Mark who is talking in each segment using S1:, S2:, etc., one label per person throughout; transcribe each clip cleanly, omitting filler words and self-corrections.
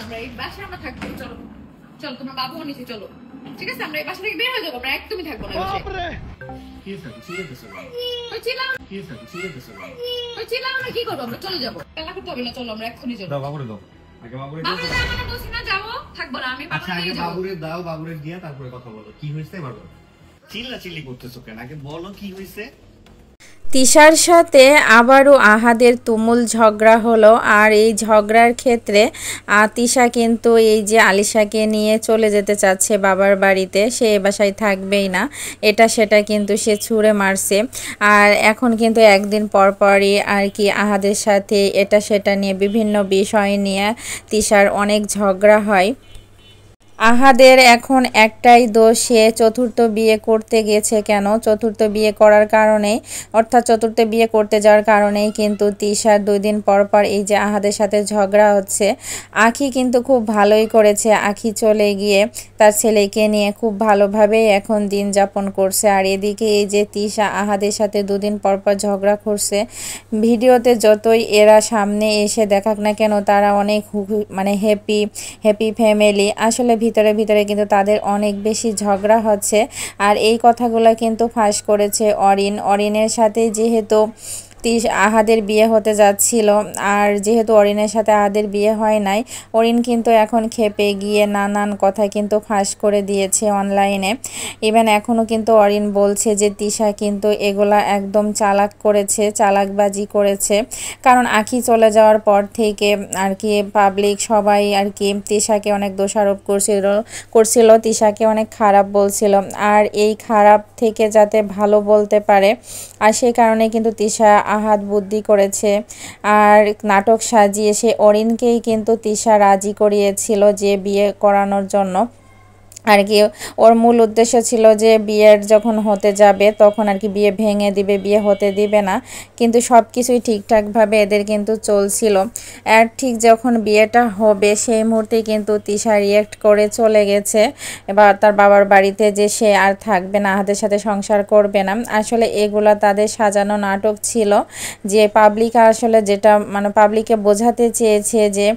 S1: আমরা এই বাসায় আমরা থাকবো। চলো চলো, তোমার বাবুও নিচে চলো। ঠিক আছে, আমরা এই বাসা থেকে বের হয়ে যাবো, আমরা একদমই থাকবো না। কি করবো আমরা? চলে যাবো, খেলা করতে হবে না। চলো আমরা এক্ষুনি যাবো। বাবুরে দাও, বলছি না যাবো, থাকবো না। আমি বাবুরে
S2: দাও, বাবুরে দিয়া তারপরে কথা বলো। কি হয়েছে এবার চিল্লাচিল্লি করতেছো কেন? আগে বলো কি হয়েছে।
S3: তিশার সাথে আবারও আহাদের তুমুল ঝগড়া হলো। আর এই ঝগড়ার ক্ষেত্রে তিশা কিন্তু এই যে আলিশাকে নিয়ে চলে যেতে চাচ্ছে বাবার বাড়িতে, সে এ বাসায় থাকবেই না, এটা সেটা কিন্তু সে ছুঁড়ে মারছে। আর এখন কিন্তু একদিন পর পরই আর কি আহাদের সাথে এটা সেটা নিয়ে বিভিন্ন বিষয় নিয়ে তিশার অনেক ঝগড়া হয়। আহাদের এখন একটাই দোষ, সে চতুর্থ বিয়ে করতে গেছে কেন? চতুর্থ বিয়ে করার কারণে, অর্থাৎ চতুর্থ বিয়ে করতে যাওয়ার কারণেই কিন্তু তিশার 2 দিন পর পর এই যে আহাদের সাথে ঝগড়া হচ্ছে। আখি কিন্তু খুব ভালোই করেছে, আখি চলে গিয়ে তার ছেলেকে নিয়ে খুব ভালোভাবেই এখন দিন যাপন করছে। আর এদিকে এই যে তিশা আহাদের সাথে 2 দিন পর পর ঝগড়া করছে। ভিডিওতে যতই এরা সামনে এসে দেখাক না কেন, তারা অনেক মানে হ্যাপি ফ্যামিলি, আসলে ভিতরে ভিতরে কিন্তু তাদের অনেক বেশি ঝগড়া হচ্ছে। আর এই কথাগুলো কিন্তু ফাঁস করেছে অরিনের সাথে, যেহেতু আহাদের বিয়ে হতে যাচ্ছিল, আর যেহেতু অরিনের সাথে আহাদের বিয়ে হয় নাই, অরিন কিন্তু এখন খেপে গিয়ে নানান কথা কিন্তু ফাঁস করে দিয়েছে অনলাইনে। ইভেন এখনও কিন্তু অরিন বলছে যে তিশা কিন্তু এগুলা একদম চালাকবাজি করেছে। কারণ আখি চলে যাওয়ার পর থেকে আর কি পাবলিক সবাই আর কি তিশাকে অনেক দোষারোপ করছিল, তিশাকে অনেক খারাপ বলছিল। আর এই খারাপ থেকে যাতে ভালো বলতে পারে, আর সেই কারণে কিন্তু তিশা আহাদ বুদ্ধি করেছে। আর নাটক সাজিয়ে সে অরিনকেই কিন্তু তিশা রাজি করিয়েছিল যে বিয়ে করানোর জন্য। আর কি ওর মূল উদ্দেশ্য ছিল যে বিয়ের যখন হতে যাবে তখন আর কি বিয়ে ভেঙে দিবে, বিয়ে হতে দিবে না। কিন্তু সব কিছুই ঠিকঠাকভাবে এদের কিন্তু চলছিল। আর ঠিক যখন বিয়েটা হবে সেই মুহূর্তে কিন্তু তিশা রিয়েক্ট করে চলে গেছে এবার তার বাবার বাড়িতে, যে সে আর থাকবে না, আহাদের সাথে সংসার করবে না। আসলে এগুলা তাদের সাজানো নাটক ছিল, যে পাবলিক আসলে যেটা মানে পাবলিককে বোঝাতে চেয়েছে, যে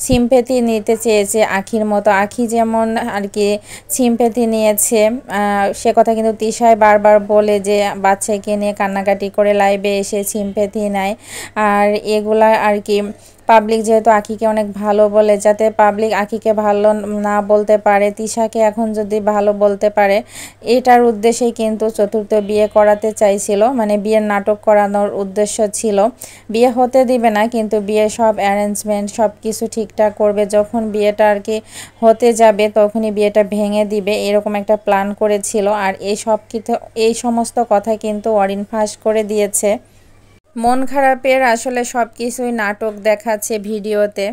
S3: সিম্প্যাথি নিতে চেয়েছে আখির মতো। আখি যেমন আর কি সিম্প্যাথি নিয়েছে, সে কথা কিন্তু তিশায় বারবার বলে যে বাচ্চাকে নিয়ে কান্নাকাটি করে লাইভে এসে সিম্প্যাথি নেয়। আর এগুলা আর কি পাবলিক যেহেতু আখিকে অনেক ভালো বলে, যাতে পাবলিক আখিকে ভালো না বলতে পারে, তিশাকে এখন যদি ভালো বলতে পারে, এটার উদ্দেশ্যেই কিন্তু চতুর্থ বিয়ে করাতে চাইছিল, মানে বিয়ের নাটক করানোর উদ্দেশ্য ছিল। বিয়ে হতে দিবে না, কিন্তু বিয়ে সব অ্যারেঞ্জমেন্ট সব কিছু ঠিকঠাক করবে, যখন বিয়েটা আর কি হতে যাবে তখনই বিয়েটা ভেঙে দিবে, এরকম একটা প্ল্যান করেছিল। আর এই সমস্ত কথা কিন্তু অরিন ফাঁস করে দিয়েছে। মন খারাপের আসলে সব কিছুই নাটক দেখাচ্ছে ভিডিওতে।